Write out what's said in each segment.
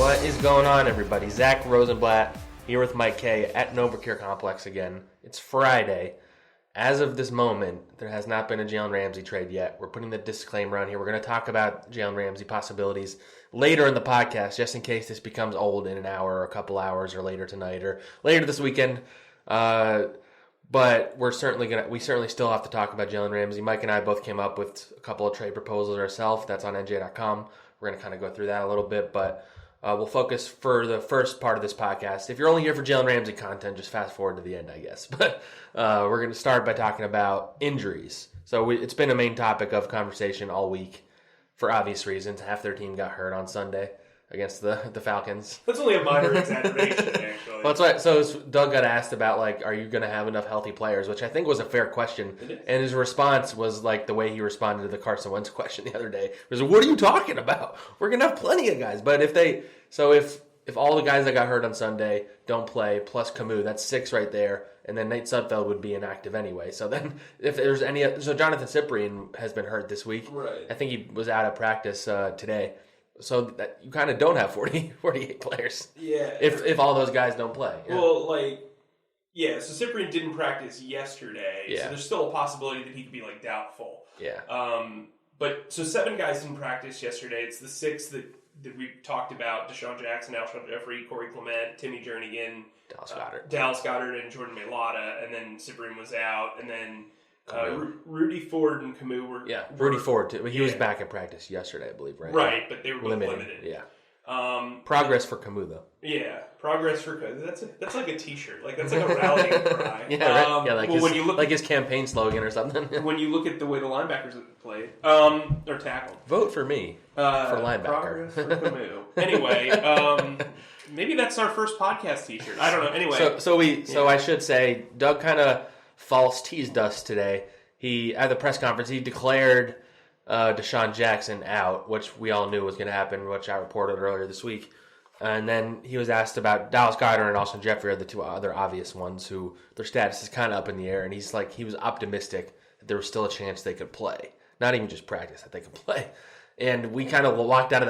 What is going on, everybody? Zack Rosenblatt here with Mike Kaye at NovaCare Complex again. It's Friday. As of this moment, there has not been a Jalen Ramsey trade yet. We're putting the disclaimer on here. We're going to talk about Jalen Ramsey possibilities later in the podcast, just in case this becomes old in an hour or a couple hours or later tonight or later this weekend. But we certainly still have to talk about Jalen Ramsey. Mike and I both came up with a couple of trade proposals ourselves. That's on NJ.com. We're going to kind of go through that a little bit, but we'll focus for the first part of this podcast. If you're only here for Jalen Ramsey content, just fast forward to the end, I guess. But we're going to start by talking about injuries. So it's been a main topic of conversation all week for obvious reasons. Half their team got hurt on Sunday against the Falcons. That's only a minor exaggeration, actually. Well, that's right. So Doug got asked about, like, are you going to have enough healthy players, which I think was a fair question. And his response was like the way he responded to the Carson Wentz question the other day. It was, what are you talking about? We're going to have plenty of guys. But if all the guys that got hurt on Sunday don't play, plus Camus, that's 6 right there. And then Nate Sudfeld would be inactive anyway. So then if there's so Jonathan Cyprien has been hurt this week. Right. I think he was out of practice today. So that you kind of don't have 48 players. Yeah. If all those guys don't play. Yeah. Well, so Cyprien didn't practice yesterday. Yeah. So there's still a possibility that he could be, doubtful. Yeah. So 7 guys didn't practice yesterday. It's the 6 that we talked about: DeSean Jackson, Alshon, Jeffery, Corey Clement, Timmy Jernigan, Dallas Goedert, and Jordan Mailata. And then Cyprien was out. And then Rudy Ford and Camus were... Yeah, Rudy Ford, too. He was back in practice yesterday, I believe, right? Right, but they were both limited. Yeah. Progress for Camus, though. Yeah, progress for Camus. That's like a T-shirt. That's like a rallying cry. Yeah, right. When you look his campaign slogan or something. When you look at the way the linebackers played, or tackled. Vote for me for linebacker. Progress for Camus. Anyway, maybe that's our first podcast T-shirt. I don't know. Anyway. So I should say, Doug kind of false teased us today. At the press conference, he declared DeSean Jackson out, which we all knew was going to happen, which I reported earlier this week. And then he was asked about Dallas Goedert and Alshon Jeffery are the 2 other obvious ones who their status is kind of up in the air. And he was optimistic that there was still a chance they could play, not even just practice, that they could play. And we all kind of walked out of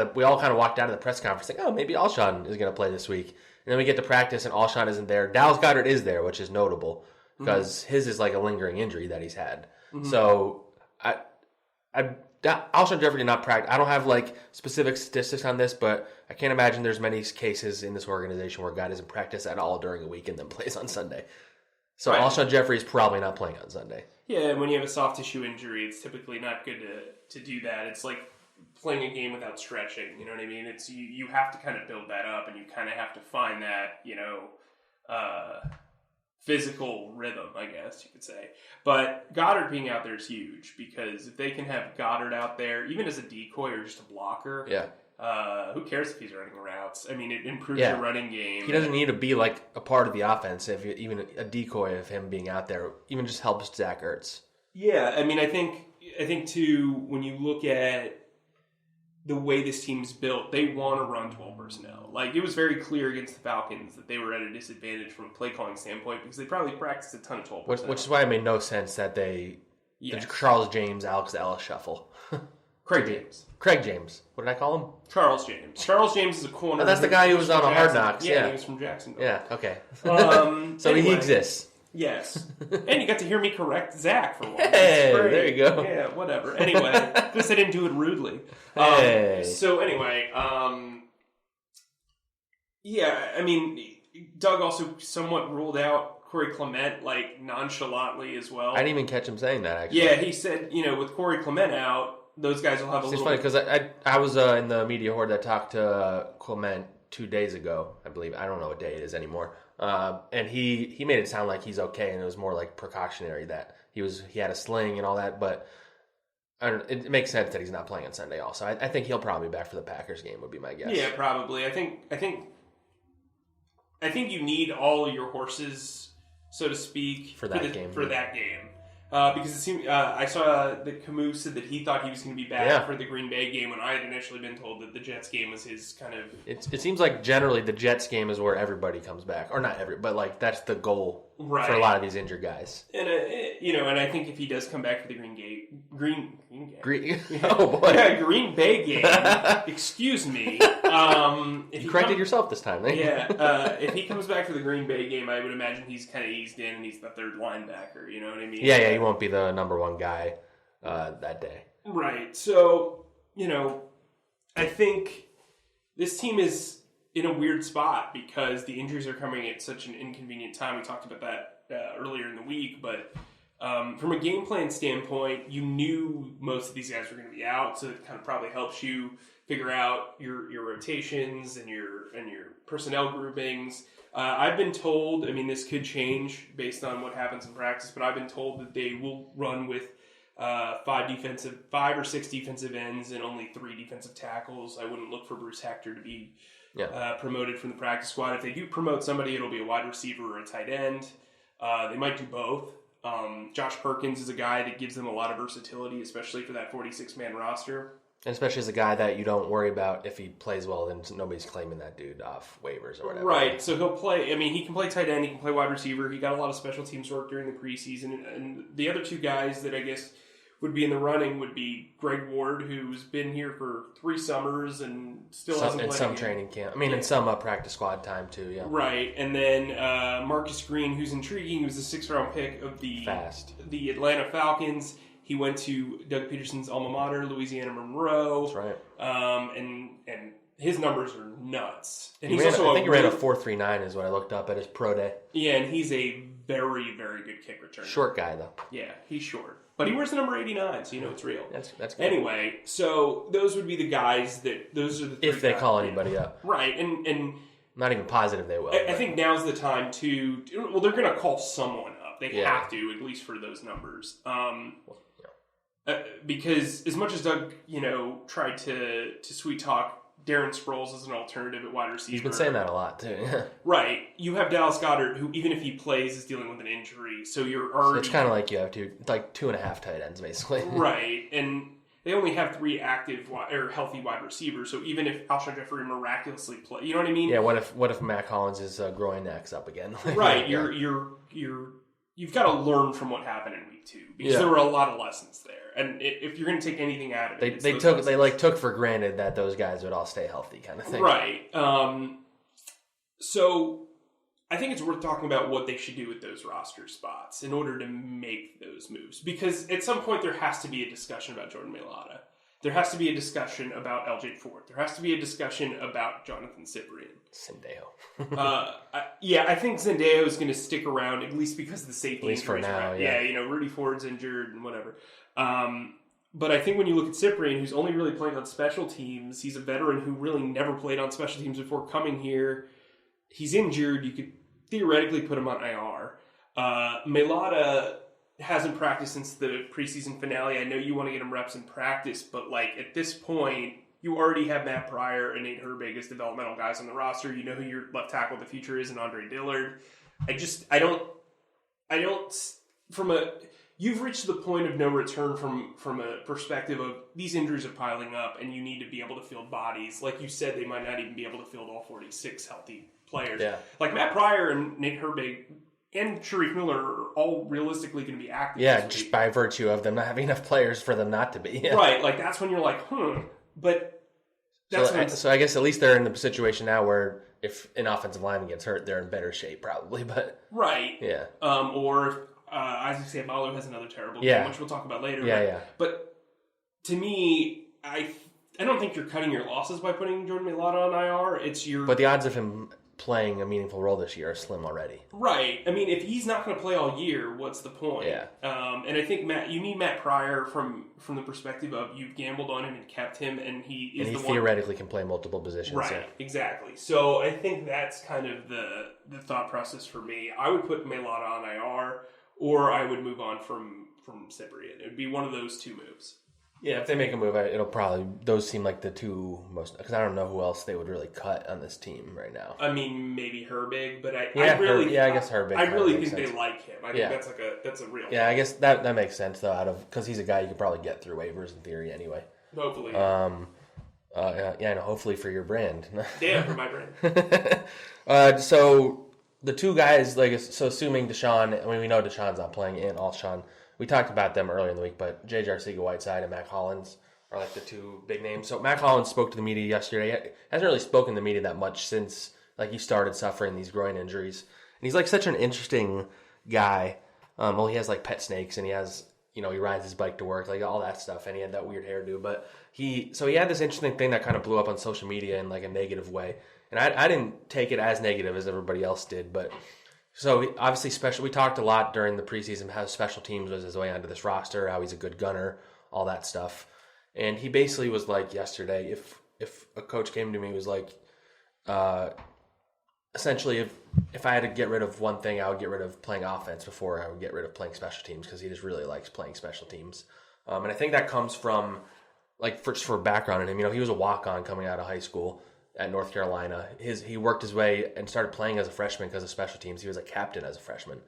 the press conference like, oh, maybe Alshon is going to play this week. And then we get to practice and Alshon isn't there. Dallas Goedert is there, which is notable because his is like a lingering injury that he's had. Mm-hmm. So Alshon Jeffery did not practice. I don't have specific statistics on this, but I can't imagine there's many cases in this organization where a guy doesn't practice at all during a week and then plays on Sunday. So right. Alshon Jeffery is probably not playing on Sunday. Yeah, and when you have a soft tissue injury, it's typically not good to do that. It's like playing a game without stretching. You know what I mean? It's you have to kind of build that up, and you kind of have to find that physical rhythm, I guess you could say. But Goedert being out there is huge because if they can have Goedert out there, even as a decoy or just a blocker, who cares if he's running routes? I mean, it improves your running game. He doesn't need to be a part of the offense. Even a decoy of him being out there even just helps Zach Ertz. Yeah, I mean, I think too, when you look at the way this team's built, they want to run 12 personnel. It was very clear against the Falcons that they were at a disadvantage from a play calling standpoint because they probably practiced a ton of 12 personnel. Which is why it made no sense that the Charles James, Alex Ellis shuffle. Craig James. What did I call him? Charles James. Charles James is a corner. Oh, that's the guy who was on a Hard Knocks. Yeah, he was from Jacksonville. Yeah, okay. So anyway, he exists. Yes. And you got to hear me correct Zack for once. Hey, there you go. Yeah, whatever. Anyway, at least I didn't do it rudely. Hey. So anyway, Doug also somewhat ruled out Corey Clement nonchalantly as well. I didn't even catch him saying that, actually. Yeah, he said, with Corey Clement out, those guys will have a little... It's funny because I was in the media horde that talked to Clement 2 days ago, I believe. I don't know what day it is anymore. And he made it sound like he's okay, and it was more precautionary that he had a sling and all that. But it makes sense that he's not playing on Sunday. Also, I think he'll probably be back for the Packers game. Would be my guess. Yeah, probably. I think you need all of your horses, so to speak, for that game. Because it seemed I saw that Camus said that he thought he was going to be back for the Green Bay game when I had initially been told that the Jets game was his kind of... It seems like generally the Jets game is where everybody comes back. Or not every, but that's the goal for a lot of these injured guys. And, and I think if he does come back for the Green oh boy. Yeah, Green Bay game. Excuse me. You corrected yourself this time. If he comes back for the Green Bay game, I would imagine he's kind of eased in and he's the third linebacker. You know what I mean? Yeah, he won't be the number one guy that day. Right. So, I think this team is in a weird spot because the injuries are coming at such an inconvenient time. We talked about that earlier in the week, but from a game plan standpoint, you knew most of these guys were going to be out, so it kind of probably helps you figure out your rotations and your personnel groupings. I've been told, this could change based on what happens in practice, but I've been told that they will run with 5 or 6 defensive ends and only 3 defensive tackles. I wouldn't look for Bruce Hector to be promoted from the practice squad. If they do promote somebody, it'll be a wide receiver or a tight end. They might do both. Josh Perkins is a guy that gives them a lot of versatility, especially for that 46-man roster. And especially as a guy that you don't worry about if he plays well, then nobody's claiming that dude off waivers or whatever. Right, so he'll play, he can play tight end, he can play wide receiver. He got a lot of special teams work during the preseason. And the other 2 guys that I guess would be in the running would be Greg Ward, who's been here for 3 summers and still hasn't played. In some training camp. In some practice squad time too, yeah. Right, and then Marcus Green, who's intriguing. He was the 6th-round pick of the Atlanta Falcons. He went to Doug Peterson's alma mater, Louisiana Monroe. That's right. And his numbers are nuts. And I think he ran a 4.39 is what I looked up at his pro day. Yeah, and he's a very, very good kick returner. Short guy, though. Yeah, he's short. But he wears the number 89, so it's real. That's good. Anyway, so those would be the guys those are the 3 if they guys, call anybody up. Right, and I'm not even positive they will. I think now's the time they're going to call someone up. They have to, at least for those numbers. Because as much as Doug, tried to sweet talk Darren Sproles as an alternative at wide receiver. He's been saying that a lot, too. Right. You have Dallas Goedert, who, even if he plays, is dealing with an injury. So you're already... So it's kind of like you have 2.5 tight ends, basically. Right. And they only have 3 active or healthy wide receivers. So even if Alshon Jeffery miraculously play... You know what I mean? Yeah, what if Matt Collins' groin acts up again? Right. You've got to learn from what happened in week 2. Because there were a lot of lessons there. And if you're going to take anything out of it, they took for granted that those guys would all stay healthy, kind of thing. Right. So I think it's worth talking about what they should do with those roster spots in order to make those moves. Because at some point there has to be a discussion about Jordan Mailata. There has to be a discussion about LJ Ford. There has to be a discussion about Jonathan Cyprien. Sendejo. I think Sendejo is going to stick around, at least because of the safety injuries. At least for now, right? Yeah. Rudy Ford's injured and whatever. But I think when you look at Cyprien, who's only really playing on special teams, he's a veteran who really never played on special teams before coming here. He's injured. You could theoretically put him on IR. Mailata hasn't practiced since the preseason finale. I know you want to get him reps in practice, but at this point, you already have Matt Pryor and Nate Herbig as developmental guys on the roster. You know who your left tackle of the future is, and Andre Dillard. You've reached the point of no return from a perspective of these injuries are piling up, and you need to be able to field bodies. Like you said, they might not even be able to field all 46 healthy players. Yeah. Like Matt Pryor and Nate Herbig and Sharif Miller are all realistically going to be active. Yeah, just by virtue of them not having enough players for them not to be. Yeah. Right, that's when you're like, But that's so I guess at least they're in the situation now where if an offensive lineman gets hurt, they're in better shape probably. But right, yeah. Or if Isaac Seabalo has another terrible game, which we'll talk about later. Yeah. But to me, I don't think you're cutting your losses by putting Jordan Mailata on IR. But the odds of him playing a meaningful role this year are slim already. Right. If he's not going to play all year, what's the point? Yeah. And I think you need Matt Pryor from the perspective of you've gambled on him and kept him, and he is theoretically can play multiple positions. Right. Yeah. Exactly. So I think that's kind of the thought process for me. I would put Mailata on IR, or I would move on from Cyprien. It would be one of those 2 moves. Yeah, if they make a move, it'll probably those seem like the 2 most, because I don't know who else they would really cut on this team right now. Maybe Herbig, but I guess Herbig. I really think they like him. I think that's a real. Yeah, I guess that makes sense though, because he's a guy you could probably get through waivers in theory anyway. Hopefully. Hopefully for your brand. Yeah, for my brand. So the 2 guys, assuming DeSean, we know DeSean's not playing, and Alshon. We talked about them earlier in the week, but J.J. Arcega-Whiteside and Matt Collins are like the two big names. So Matt Collins spoke to the media yesterday. He hasn't really spoken to the media that much since like he started suffering these groin injuries. And he's like such an interesting guy. Well, he has like pet snakes, and he has, he rides his bike to work, like all that stuff, and he had that weird hairdo. But he had this interesting thing that kind of blew up on social media in like a negative way. And I didn't take it as negative as everybody else did, but so obviously we talked a lot during the preseason how special teams was his way onto this roster, how he's a good gunner, all that stuff. And he basically was like yesterday, if a coach came to me, was like, essentially if I had to get rid of one thing, I would get rid of playing offense before I would get rid of playing special teams, because he just really likes playing special teams. And I think that comes from, like, for background in him, he was a walk-on coming out of high school at North Carolina. He worked his way and started playing as a freshman because of special teams. He was a captain as a freshman.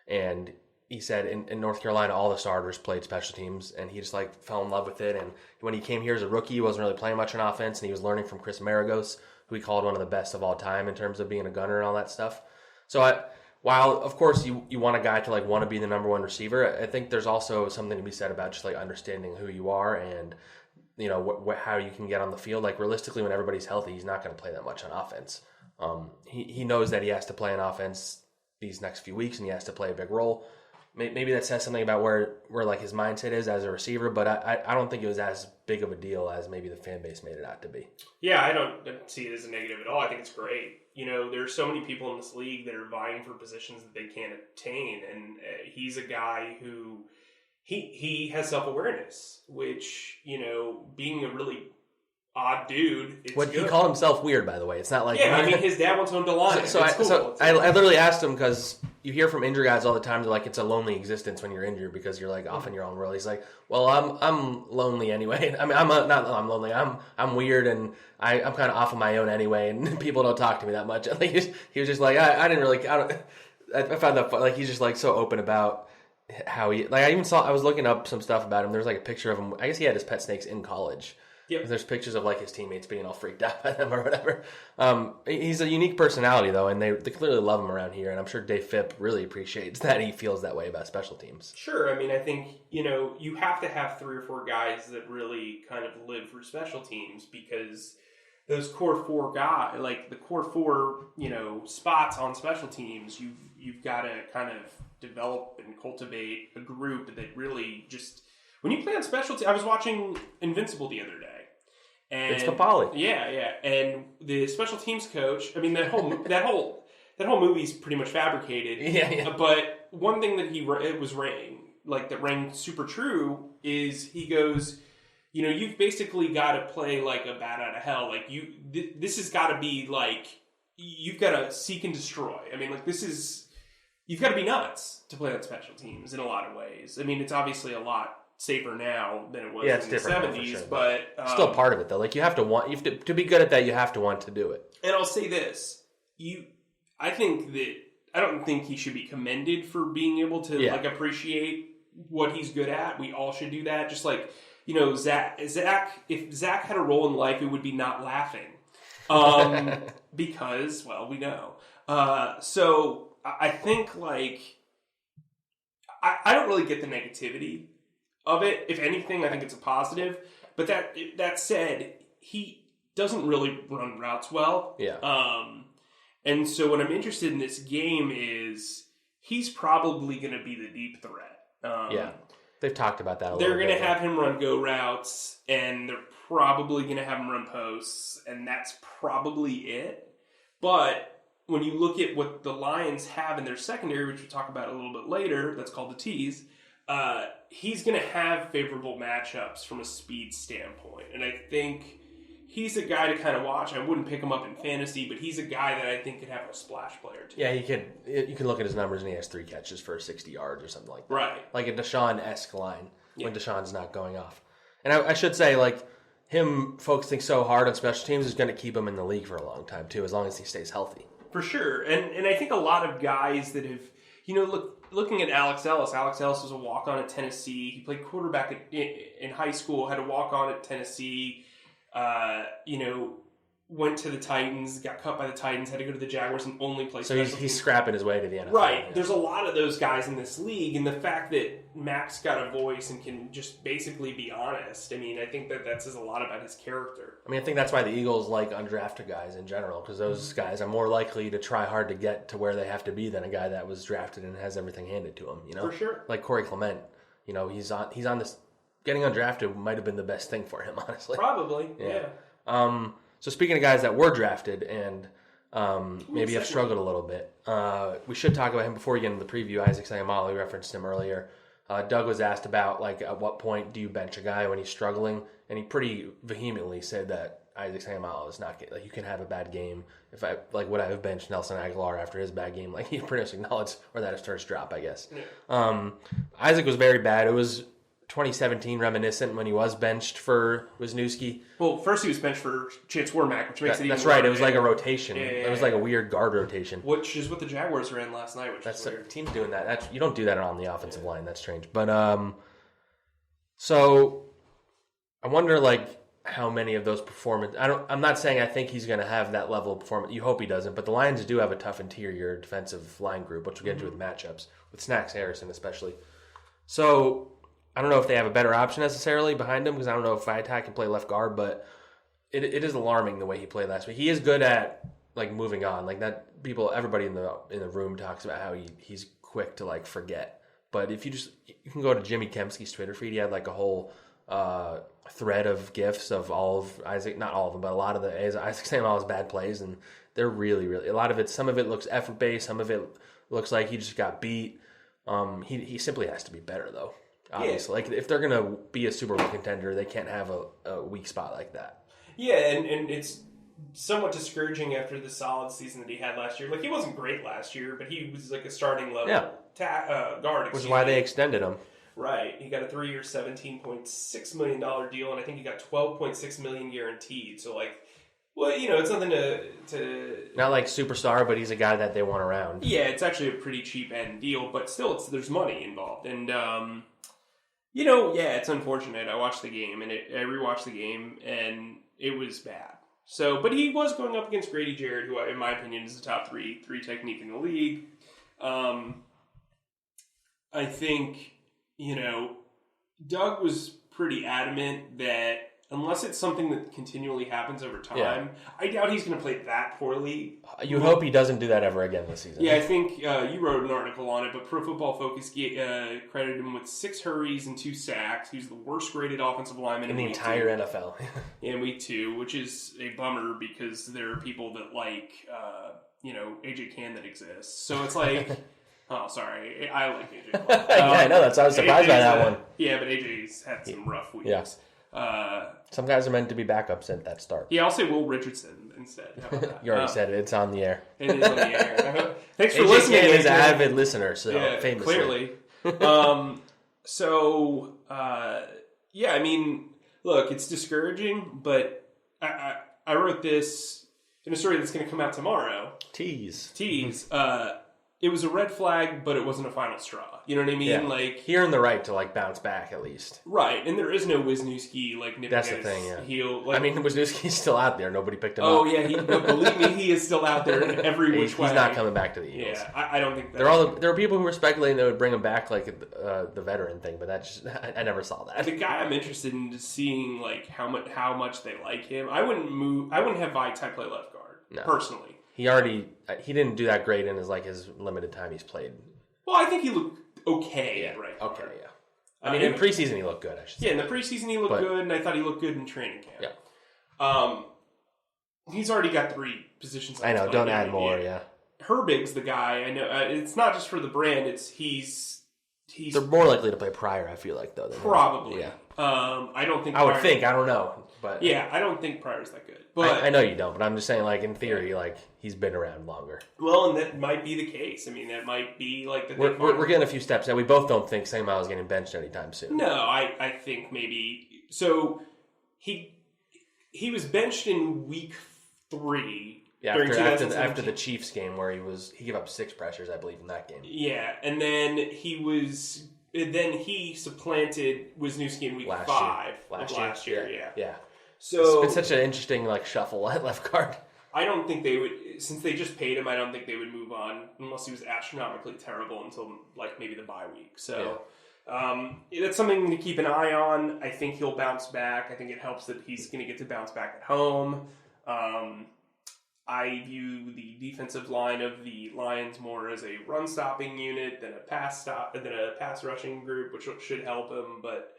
And he said in North Carolina, all the starters played special teams, and he just like fell in love with it. And when he came here as a rookie, he wasn't really playing much on offense, and he was learning from Chris Maragos, who he called one of the best of all time in terms of being a gunner and all that stuff. So while of course you want a guy to like want to be the number one receiver, I think there's also something to be said about just like understanding who you are and how you can get on the field. Like realistically, when everybody's healthy, he's not going to play that much on offense. He knows that he has to play on offense these next few weeks, and he has to play a big role. Maybe that says something about where like his mindset is as a receiver, but I don't think it was as big of a deal as maybe the fan base made it out to be. Yeah, I don't see it as a negative at all. I think it's great. There's so many people in this league that are vying for positions that they can't attain, and he's a guy who he has self-awareness, which, being a really odd dude, it's good. He called himself weird, by the way. It's not like... Yeah, his dad wants him to line. So I literally asked him, because you hear from injured guys all the time, they're like, it's a lonely existence when you're injured because you're like off in your own world. He's like, well, I'm lonely anyway. I mean, I'm lonely. I'm weird, and I'm kind of off on my own anyway, and people don't talk to me that much. Like, he was just like, I found that fun. Like, he's just like so open about how he... Like, I was looking up some stuff about him. There's like a picture of him. I guess he had his pet snakes in college. Yep. There's pictures of like his teammates being all freaked out by them or whatever. He's a unique personality though, and they clearly love him around here. And I'm sure Dave Phipp really appreciates that he feels that way about special teams. Sure. I mean, I think, you have to have 3 or 4 guys that really kind of live for special teams, because those core 4 guys, like the core 4, spots on special teams, you've got to kind of develop and cultivate a group that really just... When you play on special teams, I was watching Invincible the other day. And it's Capali. Yeah. And the special teams coach, I mean, that whole movie's pretty much fabricated. Yeah. But one thing that that rang super true is he goes, you've basically got to play like a bat out of hell. Like this has got to be like, you've got to seek and destroy. I mean, like you've got to be nuts to play on special teams in a lot of ways. I mean, it's obviously a lot safer now than it was in the 70s, sure, but still part of it though. Like you have to be good at that. You have to want to do it. And I'll say this: I don't think he should be commended for being able to like appreciate what he's good at. We all should do that. Just like Zack. If Zack had a role in life, it would be not laughing, because we know. So I think like I don't really get the negativity of it. If anything, I think it's a positive. But that said, he doesn't really run routes well. Yeah. And so what I'm interested in this game is he's probably going to be the deep threat. Yeah. They've talked about that a little bit. They're going to have him run go routes, and they're probably going to have him run posts, and that's probably it. But when you look at what the Lions have in their secondary, which we'll talk about a little bit later, that's called the T's, he's going to have favorable matchups from a speed standpoint. And I think he's a guy to kind of watch. I wouldn't pick him up in fantasy, but he's a guy that I think could have a splash player too. Yeah, you can look at his numbers, and he has 3 catches for 60 yards or something like that. Right. Like a DeSean-esque line when DeSean's not going off. And I should say, like, him focusing so hard on special teams is going to keep him in the league for a long time too, as long as he stays healthy. For sure. And I think a lot of guys that have, looking at Ellis was a walk-on at Tennessee. He played quarterback in high school, had a walk-on at Tennessee. went to the Titans, got cut by the Titans, had to go to the Jaguars, and only play. So he's scrapping his way to the NFL. Right. Yeah. There's a lot of those guys in this league, and the fact that Mac's got a voice and can just basically be honest. I mean, I think that says a lot about his character. I mean, I think that's why the Eagles like undrafted guys in general, because those guys are more likely to try hard to get to where they have to be than a guy that was drafted and has everything handed to him. You know, for sure. Like Corey Clement. You know, he's on this. Getting undrafted might have been the best thing for him, honestly. Probably. Yeah. So speaking of guys that were drafted and maybe have struggled a little bit, we should talk about him before we get into the preview. Isaac Sayamali referenced him earlier. Doug was asked about, like, at what point do you bench a guy when he's struggling, and he pretty vehemently said that Isaac Sayamali is not good. Like, you can have a bad game. If I would I have benched Nelson Aguilar after his bad game? Like, he pretty much acknowledged, or that his first drop, I guess. Yeah. Isaac was very bad. It was 2017 reminiscent when he was benched for Wisniewski. Well, first he was benched for Chance Warmack, which makes it even That's right. harder. It was like a rotation. Yeah. It was like a weird guard rotation. Which is what the Jaguars ran last night, which is weird. Teams doing that. You don't do that on the offensive line. That's strange. But so I wonder, like, how many of those performances. I'm not saying I think he's going to have that level of performance. You hope he doesn't. But the Lions do have a tough interior defensive line group, which we'll get into with matchups with Snacks Harrison especially. So I don't know if they have a better option necessarily behind him, because I don't know if Viatak can play left guard, but it is alarming the way he played last week. He is good at, like, moving on. Like, that everybody in the room talks about how he's quick to, like, forget. But if you can go to Jimmy Kempski's Twitter feed, he had, like, a whole thread of GIFs of all of Isaac, not all of them, but a lot of Isaac Sayamali's bad plays, and they're really, really, a lot of it, some of it looks effort-based, some of it looks like he just got beat. He simply has to be better, though. Obviously, like, if they're going to be a Super Bowl contender, they can't have a weak spot like that. Yeah, and it's somewhat discouraging after the solid season that he had last year. Like, he wasn't great last year, but he was like a starting level guard. Which is why they extended him. Right. He got a 3-year, $17.6 million deal, and I think he got $12.6 million guaranteed. So, like, well, you know, it's nothing to not like superstar, but he's a guy that they want around. Yeah, it's actually a pretty cheap end deal, but still, there's money involved, and you know, yeah, it's unfortunate. I watched the game, and I rewatched the game, and it was bad. So, but he was going up against Grady Jarrett, who, in my opinion, is the top three technique in the league. I think, you know, Doug was pretty adamant that unless it's something that continually happens over time, I doubt he's going to play that poorly. You hope he doesn't do that ever again this season. Yeah, I think you wrote an article on it, but Pro Football Focus credited him with 6 hurries and 2 sacks. He's the worst graded offensive lineman in the entire NFL. In week 2, which is a bummer because there are people that like, you know, AJ Cann that exists. So it's like... Oh, sorry. I like AJ. Yeah, I know. I was surprised by that one. Yeah, but AJ's had some rough weeks. Yeah. Some guys are meant to be backups at that start. Yeah, I'll say Will Richardson instead. How about that? You already said it. It's on the air. It is on the air. Thanks for AJ listening. AJ is an avid listener, so famously. Clearly. Yeah, I mean, look, it's discouraging, but I wrote this in a story that's going to come out tomorrow. Tease. It was a red flag, but it wasn't a final straw. You know what I mean? Yeah. Like, he earned the right to, like, bounce back at least. Right, and there is no Wisniewski, like, nipping that's the at thing, his yeah. heel. Like, I mean, Wisniewski's still out there. Nobody picked him up. Oh, yeah, believe me, he is still out there in every which way. He's not coming back to the Eagles. Yeah, I don't think that. There are people who were speculating they would bring him back, like, the veteran thing, but that just, I never saw that. The guy I'm interested in seeing, like, how much they like him. I wouldn't have Viatak play left guard, personally. He didn't do that great in his limited time he's played. Well, I think he looked okay at right guard. Okay, yeah. I mean, in preseason he looked good, I should say. Yeah, in the preseason he looked good, and I thought he looked good in training camp. Yeah. He's already got 3 positions. I know, don't add more, yeah. Herbig's the guy, I know. It's not just for the brand, he's... They're more likely to play Pryor, I feel like, though. Probably. Yeah. I don't think I would think, I don't know. But yeah, I don't think Pryor's that good. But I know you don't, but I'm just saying, like, in theory, like, he's been around longer. Well, and that might be the case. I mean, that might be, like, the thing. We're getting a few steps now. We both don't think Sayamali is getting benched anytime soon. No, I think maybe... So, he was benched in week 3 after the Chiefs game where he gave up 6 pressures, I believe, in that game. Yeah, and then he supplanted Wisniewski in week 5 last year. Yeah. So it's been such an interesting shuffle at left guard. I don't think they would, since they just paid him, I don't think they would move on unless he was astronomically terrible until maybe the bye week. So that's something to keep an eye on. I think he'll bounce back. I think it helps that he's going to get to bounce back at home. I view the defensive line of the Lions more as a run stopping unit than a pass rushing group, which should help him. But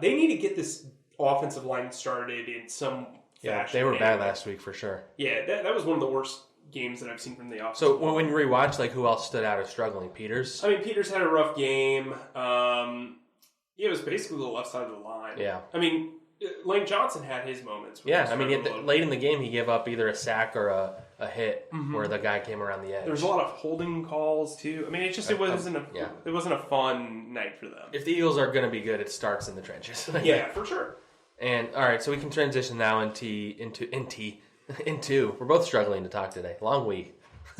they need to get this offensive line started in some fashion. Yeah, they were bad last week for sure. Yeah, that was one of the worst games that I've seen from the offense. So when you rewatch, who else stood out as struggling? Peters? I mean, Peters had a rough game. It was basically the left side of the line. Yeah. I mean, Lane Johnson had his moments. Yeah, I mean, late in the game, he gave up either a sack or a hit where the guy came around the edge. There was a lot of holding calls too. I mean, it wasn't a fun night for them. If the Eagles are going to be good, it starts in the trenches. Yeah, for sure. And all right, so we can transition now into we're both struggling to talk today. Long week.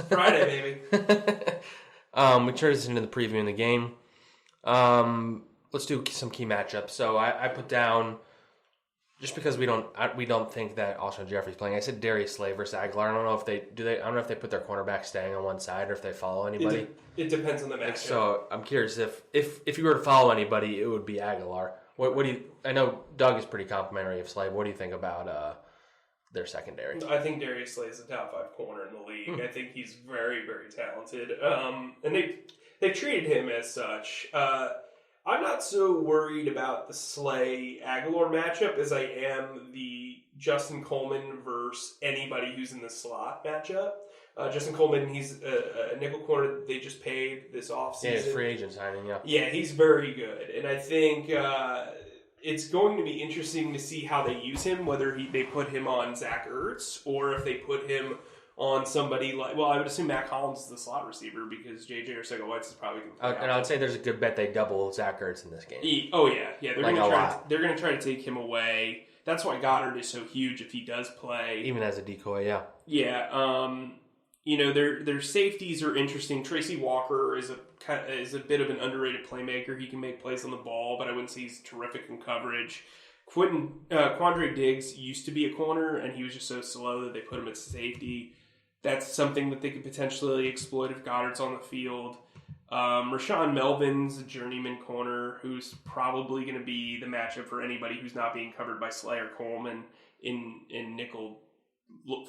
Friday, baby. We transition into the preview in the game. Let's do some key matchups. So I put down, just because we don't think that Alshon Jeffery's playing, I said Darius Slay versus Aguilar. I don't know if they put their cornerback staying on one side or if they follow anybody. It depends on the matchup. So I'm curious if you were to follow anybody, it would be Aguilar. What do you? I know Doug is pretty complimentary of Slay. What do you think about their secondary? I think Darius Slay is a top 5 corner in the league. I think he's very, very talented, and they've treated him as such. I'm not so worried about the Slay-Aguilar matchup as I am the Justin Coleman versus anybody who's in the slot matchup. Justin Coleman, he's a nickel corner that they just paid this offseason. Yeah, it's free agent signing, yeah. Yeah, he's very good. And I think it's going to be interesting to see how they use him, whether they put him on Zach Ertz or if they put him on somebody I would assume Matt Collins is the slot receiver because J.J. Arcega-White is probably going to play. And I would say there's a good bet they double Zach Ertz in this game. They're going to try to take him away. That's why Goedert is so huge if he does play, even as a decoy. Yeah. Yeah. Their safeties are interesting. Tracy Walker is a bit of an underrated playmaker. He can make plays on the ball, but I wouldn't say he's terrific in coverage. Quandre Diggs used to be a corner, and he was just so slow that they put him at safety. That's something that they could potentially exploit if Goddard's on the field. Rashaan Melvin's a journeyman corner who's probably going to be the matchup for anybody who's not being covered by Slay or Coleman in nickel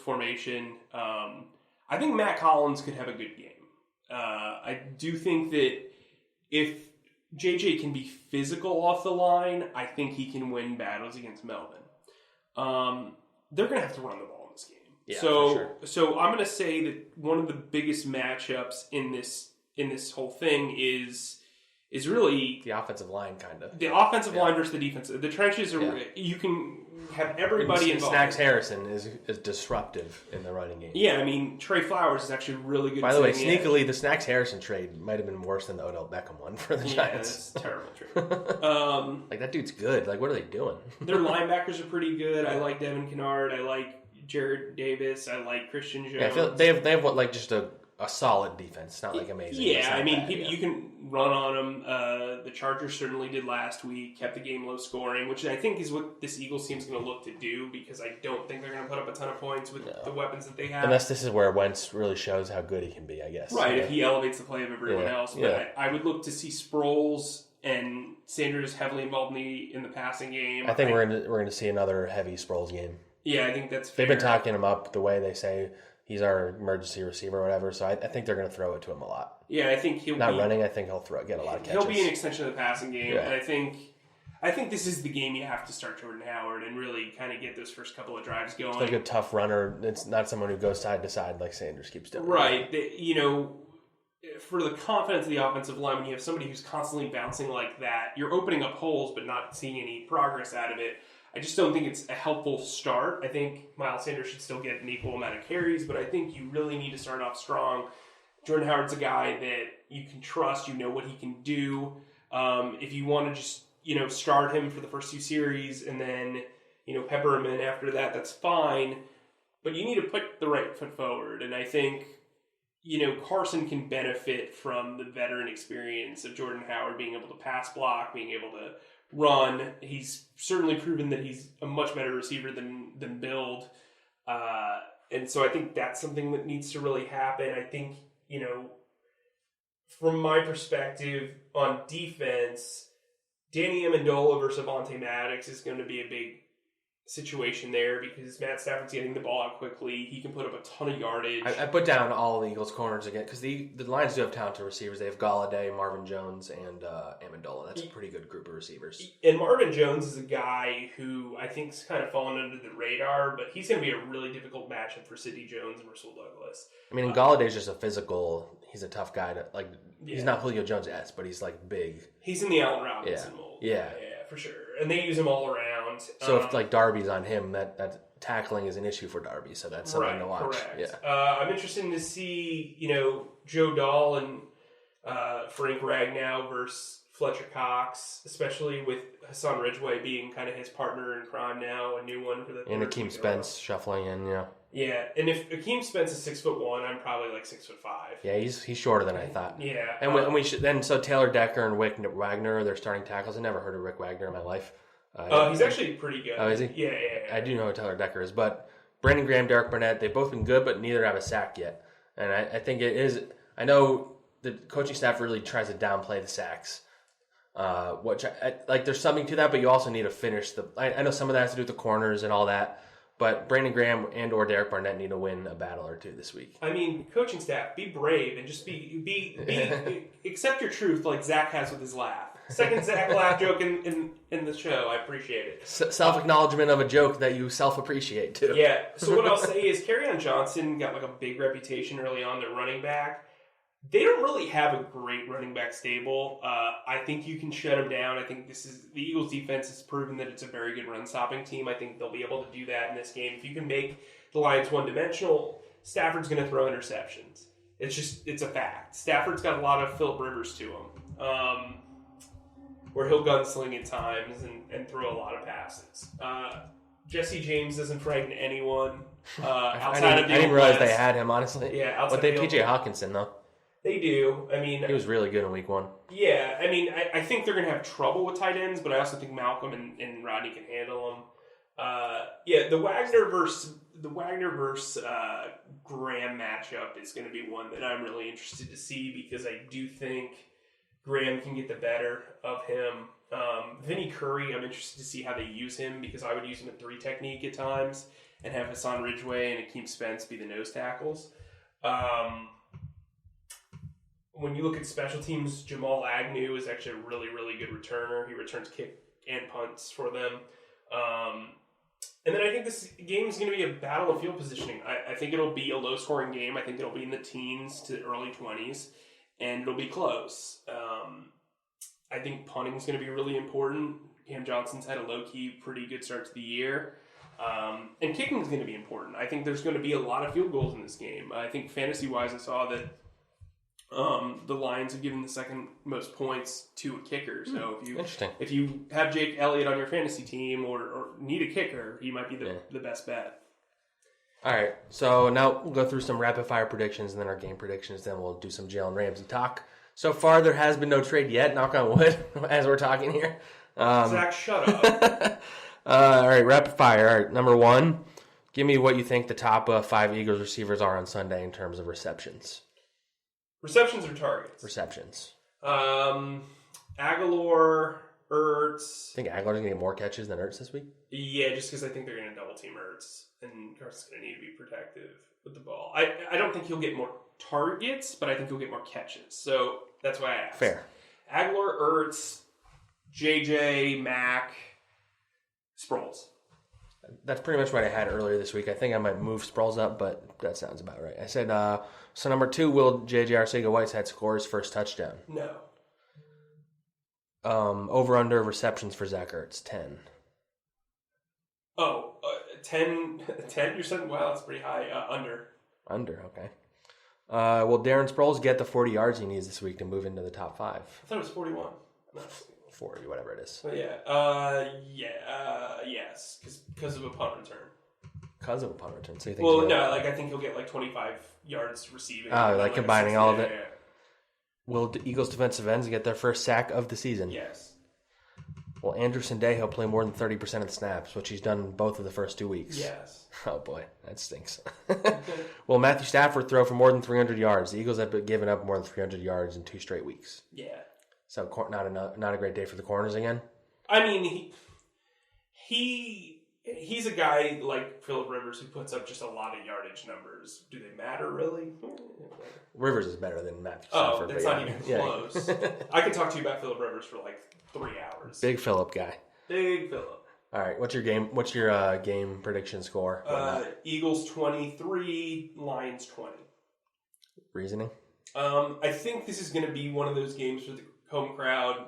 formation. I think Matt Collins could have a good game. I do think that if JJ can be physical off the line, I think he can win battles against Melvin. They're going to have to run the ball in this game. Yeah, so I'm going to say that one of the biggest matchups in this whole thing is really the offensive line, kind of. The offensive line versus the defense. The trenches are you can have everybody involved. Snacks Harrison is disruptive in the running game. Yeah, I mean Trey Flowers is actually really good. By the way, sneakily, the Snacks Harrison trade might have been worse than the Odell Beckham one for the Giants. Yeah, terrible trade. That dude's good. What are they doing? Their linebackers are pretty good. I like Devin Kennard. I like Jared Davis. I like Christian Jones. Yeah, I feel they have just a solid defense, not amazing. Yeah, I mean, you can run on them. The Chargers certainly did last week, kept the game low scoring, which I think is what this Eagles team is going to look to do because I don't think they're going to put up a ton of points with the weapons that they have. Unless this is where Wentz really shows how good he can be, I guess. Right, if he elevates the play of everyone else. But I would look to see Sproles and Sanders heavily involved in the passing game. I think we're going to see another heavy Sproles game. Yeah, I think that's fair. They've been talking him up the way they say he's our emergency receiver or whatever, so I think they're going to throw it to him a lot. Yeah, I think he'll running. I think he'll get a lot of catches. He'll be an extension of the passing game, and I think this is the game you have to start Jordan Howard and really kind of get those first couple of drives going. It's like a tough runner. It's not someone who goes side to side like Sanders keeps doing. Right. For the confidence of the offensive line, when you have somebody who's constantly bouncing like that, you're opening up holes but not seeing any progress out of it. I just don't think it's a helpful start. I think Miles Sanders should still get an equal amount of carries, but I think you really need to start off strong. Jordan Howard's a guy that you can trust. You know what he can do. If you want to just, start him for the first 2 series and then, pepper him in after that, that's fine. But you need to put the right foot forward. And I think, Carson can benefit from the veteran experience of Jordan Howard being able to pass block, being able to run. He's certainly proven that he's a much better receiver than Build. And so I think that's something that needs to really happen. I think, from my perspective on defense, Danny Amendola versus Avonte Maddox is going to be a big situation there because Matt Stafford's getting the ball out quickly. He can put up a ton of yardage. I put down all the Eagles' corners again because the Lions do have talented receivers. They have Galladay, Marvin Jones, and Amendola. That's a pretty good group of receivers. And Marvin Jones is a guy who I think's kind of fallen under the radar, but he's going to be a really difficult matchup for Sidney Jones and Rizal Douglas. I mean, Galladay's just a physical. He's a tough guy to like. Yeah. He's not Julio Jones-esque, but he's like big. He's in the Allen Robinson mold. Yeah, for sure. And they use him all around. So if like Darby's on him, that tackling is an issue for Darby. So that's something to watch. Correct. Yeah. I'm interested to see Joe Dahl and Frank Ragnow versus Fletcher Cox, especially with Hassan Ridgeway being kind of his partner in crime now, a new one for the. And Akeem Spence shuffling in. Yeah. Yeah, and if Akeem Spence is 6'1", I'm probably like 6'5". Yeah, he's shorter than I thought. Yeah, and we should then. So Taylor Decker and Rick Wagner are their starting tackles. I never heard of Rick Wagner in my life. He's actually pretty good. Oh, is he? Yeah. I do know who Taylor Decker is, but Brandon Graham, Derek Burnett, they've both been good, but neither have a sack yet. And I think it is. I know the coaching staff really tries to downplay the sacks. Which there's something to that, but you also need to finish the. I know some of that has to do with the corners and all that. But Brandon Graham and or Derek Barnett need to win a battle or two this week. I mean, coaching staff, be brave and just be accept your truth like Zack has with his laugh. Second Zack laugh joke in the show. I appreciate it. Self-acknowledgement of a joke that you self-appreciate too. Yeah. So what I'll say is Kerryon Johnson got like a big reputation early on, their running back. They don't really have a great running back stable. I think you can shut them down. I think the Eagles defense has proven that it's a very good run stopping team. I think they'll be able to do that in this game. If you can make the Lions one dimensional, Stafford's going to throw interceptions. It's a fact. Stafford's got a lot of Phillip Rivers to him, where he'll gunsling at times and throw a lot of passes. Jesse James doesn't frighten anyone outside of the. I didn't realize they had him, honestly. Yeah, but they PJ Hawkinson though. They do. I mean, he was really good in week 1. Yeah, I mean, I think they're going to have trouble with tight ends, but I also think Malcolm and Rodney can handle them. The Wagner versus Graham matchup is going to be one that I'm really interested to see because I do think Graham can get the better of him. Vinny Curry, I'm interested to see how they use him because I would use him at 3 technique at times and have Hassan Ridgeway and Akeem Spence be the nose tackles. When you look at special teams, Jamal Agnew is actually a really, really good returner. He returns kick and punts for them. And then I think this game is going to be a battle of field positioning. I think it'll be a low-scoring game. I think it'll be in the teens to early 20s, and it'll be close. I think punting is going to be really important. Cam Johnson's had a low-key, pretty good start to the year. And kicking is going to be important. I think there's going to be a lot of field goals in this game. I think fantasy-wise, I saw that the Lions have given the second most points to a kicker. So if you have Jake Elliott on your fantasy team or need a kicker, he might be the best bet. All right, so now we'll go through some rapid-fire predictions and then our game predictions. Then we'll do some Jalen Ramsey talk. So far, there has been no trade yet, knock on wood, as we're talking here. Zack, shut up. All right, rapid-fire. All right, number 1, give me what you think the top 5 Eagles receivers are on Sunday in terms of receptions. Receptions or targets? Receptions. Aguilar, Ertz. I think Aguilar's going to get more catches than Ertz this week? Yeah, just because I think they're going to double team Ertz. And Carson's going to need to be protective with the ball. I don't think he'll get more targets, but I think he'll get more catches. So that's why I asked. Fair. Aguilar, Ertz, JJ, Mack, Sproles. That's pretty much what I had earlier this week. I think I might move Sproles up, but that sounds about right. I said, so number 2, will J.J. Arcega-Whiteside score his first touchdown? No. Over-under receptions for Zach Ertz, 10. 10? You're saying, wow, that's pretty high. Under. Under, okay. Will Darren Sproles get the 40 yards he needs this week to move into the top 5? I thought it was 41. No. 40, whatever it is. Yes, because of a punt return. Because of a punt return, so you think? Well, no, I think he'll get 25 yards receiving. Oh, combining all of it. Yeah. Will the Eagles defensive ends get their first sack of the season? Yes. Will Andrew Sendejo play more than 30% of the snaps, which he's done both of the first 2 weeks? Yes. Oh, boy. That stinks. Will Matthew Stafford throw for more than 300 yards? The Eagles have given up more than 300 yards in 2 straight weeks. Yeah. So not a great day for the corners again? I mean, he's a guy like Phillip Rivers who puts up just a lot of yardage numbers. Do they matter, really? Rivers is better than Matthew Stafford. Oh, that's not even close. Yeah. I could talk to you about Phillip Rivers for like 3 hours. Big Phillip guy. Big Phillip. All right, what's your game prediction score? Eagles 23, Lions 20. Reasoning? I think this is going to be one of those games where the home crowd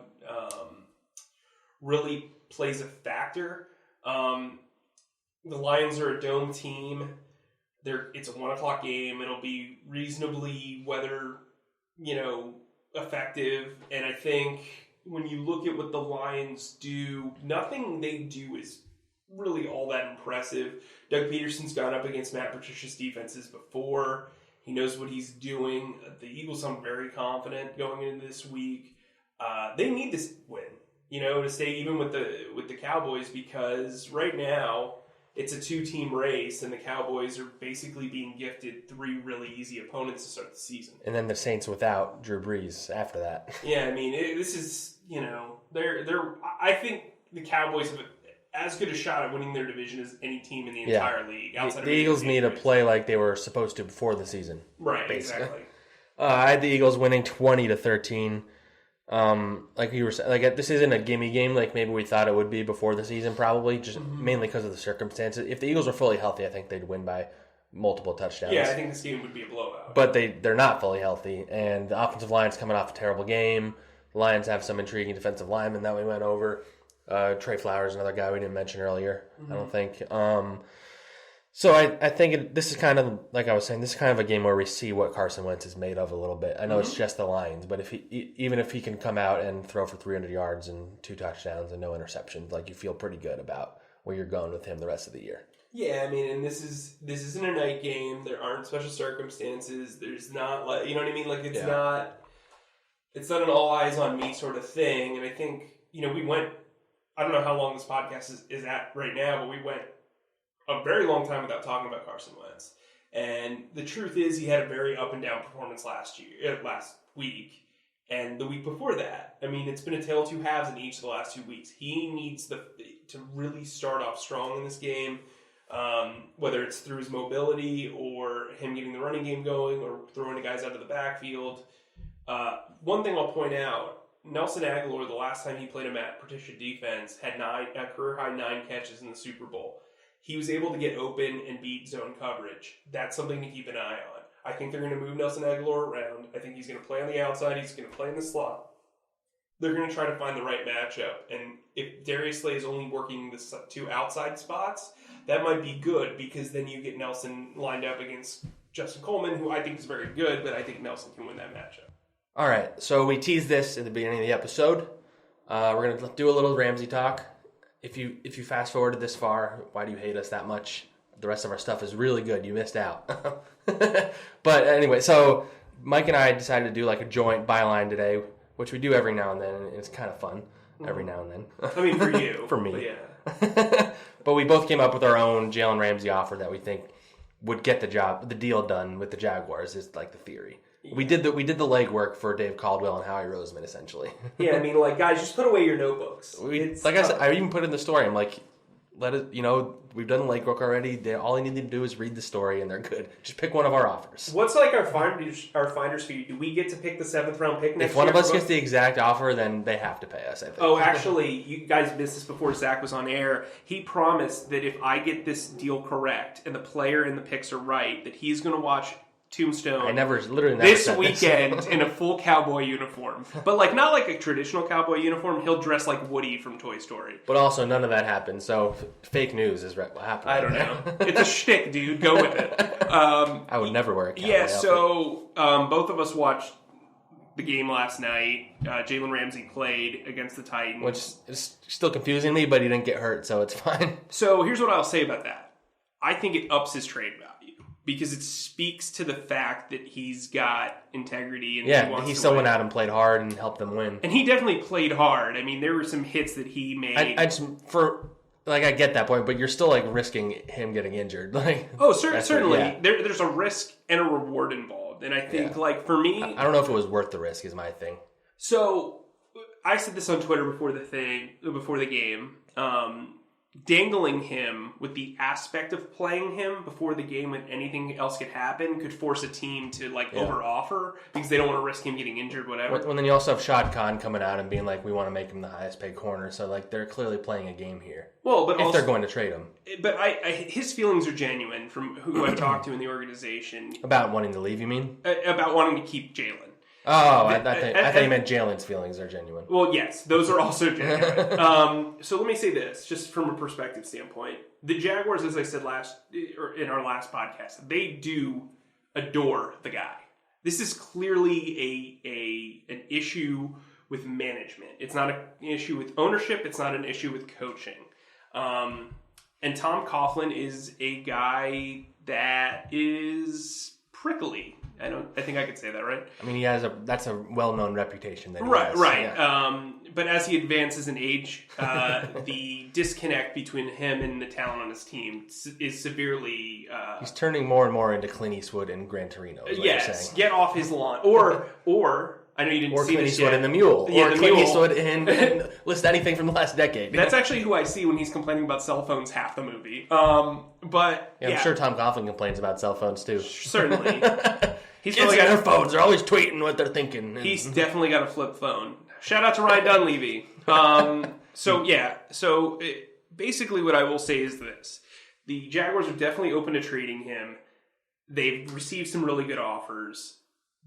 really plays a factor. The Lions are a dome team. It's a 1:00 game. It'll be reasonably weather, effective. And I think when you look at what the Lions do, nothing they do is really all that impressive. Doug Peterson's gone up against Matt Patricia's defenses before. He knows what he's doing. The Eagles, I'm very confident going into this week. They need this win, to stay even with the Cowboys, because right now it's a 2-team race and the Cowboys are basically being gifted 3 really easy opponents to start the season. And then the Saints without Drew Brees after that. Yeah, I mean, this is, I think the Cowboys have as good a shot at winning their division as any team in the entire league. The Eagles need to play like they were supposed to before the season. Right, basically. Exactly. I had the Eagles winning 20-13. Like you were saying, like this isn't a gimme game like maybe we thought it would be before the season, probably just mainly because of the circumstances. If the Eagles were fully healthy, I think they'd win by multiple touchdowns. Yeah, I think this game would be a blowout. But they're not fully healthy, and the offensive line's coming off a terrible game. The Lions have some intriguing defensive linemen that we went over. Trey Flowers, another guy we didn't mention earlier, I don't think. So I think this is kind of, like I was saying, this is kind of a game where we see what Carson Wentz is made of a little bit. I know it's just the Lions, but even if he can come out and throw for 300 yards and 2 touchdowns and no interceptions, like you feel pretty good about where you're going with him the rest of the year. Yeah, I mean, and this isn't a night game. There aren't special circumstances. There's not, like, you know what I mean? Like it's not an all eyes on me sort of thing. And I think, we went, I don't know how long this podcast is at right now, but we went a very long time without talking about Carson Wentz. And the truth is he had a very up and down performance last week. And the week before that, I mean, it's been a tale of 2 halves in each of the last 2 weeks. He needs to really start off strong in this game, whether it's through his mobility or him getting the running game going or throwing the guys out of the backfield. One thing I'll point out, Nelson Aguilar, the last time he played a Matt Patricia defense, had a career-high 9 catches in the Super Bowl. He was able to get open and beat zone coverage. That's something to keep an eye on. I think they're going to move Nelson Aguilar around. I think he's going to play on the outside. He's going to play in the slot. They're going to try to find the right matchup. And if Darius Slay is only working the 2 outside spots, that might be good, because then you get Nelson lined up against Justin Coleman, who I think is very good, but I think Nelson can win that matchup. All right, so we teased this at the beginning of the episode. We're going to do a little Ramsey talk. If you fast forwarded this far, why do you hate us that much? The rest of our stuff is really good. You missed out. But anyway, so Mike and I decided to do like a joint byline today, which we do every now and then, and it's kind of fun every now and then. I mean, for you. For me. But yeah. But we both came up with our own Jalen Ramsey offer that we think would get the deal done with the Jaguars, is like the theory. Yeah. We did the legwork for Dave Caldwell and Howie Roseman, essentially. Yeah, I mean, like, guys, just put away your notebooks. I said, I even put in the story. I'm like, let it. We've done the legwork already. All you need to do is read the story, and they're good. Just pick one of our offers. What's like our finder's fee? Do we get to pick the 7th round pick next year? If one of us gets the exact offer, then they have to pay us, I think. Oh, actually, you guys missed this before Zack was on air. He promised that if I get this deal correct and the player and the picks are right, that he's going to watch Tombstone this weekend in a full cowboy uniform. But like not like a traditional cowboy uniform. He'll dress like Woody from Toy Story. But also none of that happened, so fake news is what happened. I don't know. It's a shtick, dude. Go with it. I would never wear a cowboy outfit. So both of us watched the game last night. Jalen Ramsey played against the Titans. Which is still confusing me, but he didn't get hurt, so it's fine. So here's what I'll say about that. I think it ups his trade value. because it speaks to the fact that he's got integrity and he still went out and played hard and helped them win. And he definitely played hard. I mean, there were some hits that he made. I get that point, but you're still like risking him getting injured. Certainly. There's a risk and a reward involved, and I think for me, I don't know if it was worth the risk. Is my thing. So I said this on Twitter before the game. Dangling him with the aspect of playing him before the game when anything else could happen could force a team to over-offer because they don't want to risk him getting injured, whatever. Well, then you also have Shad Khan coming out and being like, we want to make him the highest paid corner. So they're clearly playing a game here. Well, but if they're going to trade him. But his feelings are genuine from who I've talked to in the organization. About wanting to leave, you mean? About wanting to keep Jalen. Oh, I thought you meant Jalen's feelings are genuine. Well, yes, those are also genuine. So let me say this, just from a perspective standpoint. The Jaguars, as I said in our last podcast, they do adore the guy. This is clearly an issue with management. It's not an issue with ownership. It's not an issue with coaching. And Tom Coughlin is a guy that is prickly. I think I could say that, right? I mean, that's a well-known reputation. That he right, has. right. Yeah. But as he advances in age, the disconnect between him and the talent on his team is severely... He's turning more and more into Clint Eastwood and Gran Torino, is what you're saying. Get off his lawn. Or I know you didn't see Clint this Eastwood yet. in The Mule. Yeah, or Clint Eastwood in list anything from the last decade. That's actually who I see when he's complaining about cell phones half the movie. I'm sure Tom Coughlin complains about cell phones, too. Certainly. He's probably got their phones. They're always tweeting what they're thinking. He's definitely got a flip phone. Shout out to Ryan Dunleavy. Basically what I will say is this. The Jaguars are definitely open to trading him. They've received some really good offers.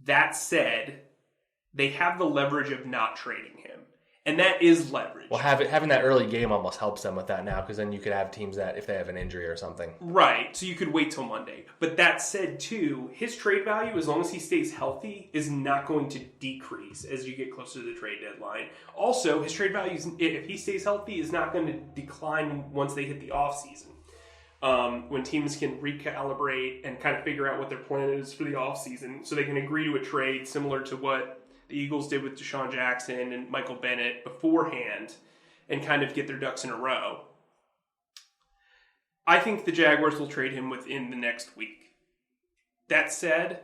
That said, they have the leverage of not trading him. And that is leverage. Well, having that early game almost helps them with that now, because then you could have teams that, if they have an injury or something. Right, so you could wait till Monday. But that said, too, his trade value, as long as he stays healthy, is not going to decrease as you get closer to the trade deadline. Also, his trade value, if he stays healthy, is not going to decline once they hit the offseason. When teams can recalibrate and kind of figure out what their plan is for the offseason, so they can agree to a trade similar to what the Eagles did with DeSean Jackson and Michael Bennett beforehand and kind of get their ducks in a row. I think the Jaguars will trade him within the next week. That said,